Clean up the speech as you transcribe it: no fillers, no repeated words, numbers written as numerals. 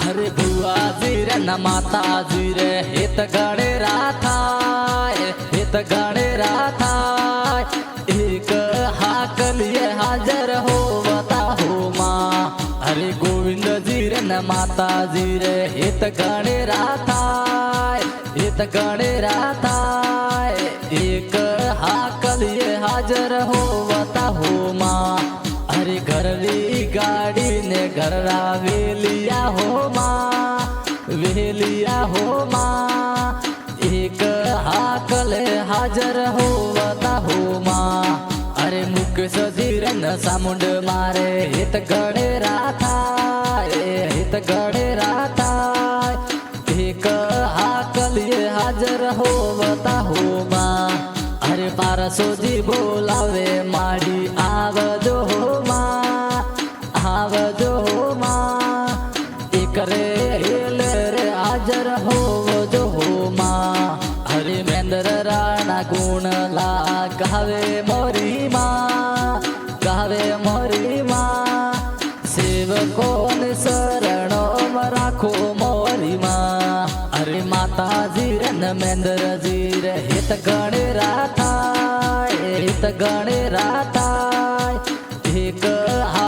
अरे बुआजी रे न माताजी रे हित गणे राथाय हित गणे राथाय एक हाकलिए हाजर होवता हो माँ। अरे गोविंद जी रे न माताजी रे हित गणे राथाय हित गणे राथाय एक हाकलिए हाजर होवता हो माँ। अरे घरली गाड़ी ने घर वेलिया हो माँ वेलिया हो माँ एक हाकल हाजर होवता हो माँ। अरे मुख सजीरन सामुंड मारे हित गणे राथाय हित गणे राथाय एक हाकल हाजर होवता हो माँ। अरे पारसोजी बोलावे माड़ी आवजो हो माँ आवजो हो माँ एक रे हेल रे हाजर होवजो हो माँ। हरे मेंद्र राणा गुण ला गावे मोरी माँ गावे मोरी माँ सेवकों शरणो में राखो मोरी माँ। अरे माताजी रे नमेंद्र जी रे हित गणे राथाय हित गणे राथाय एक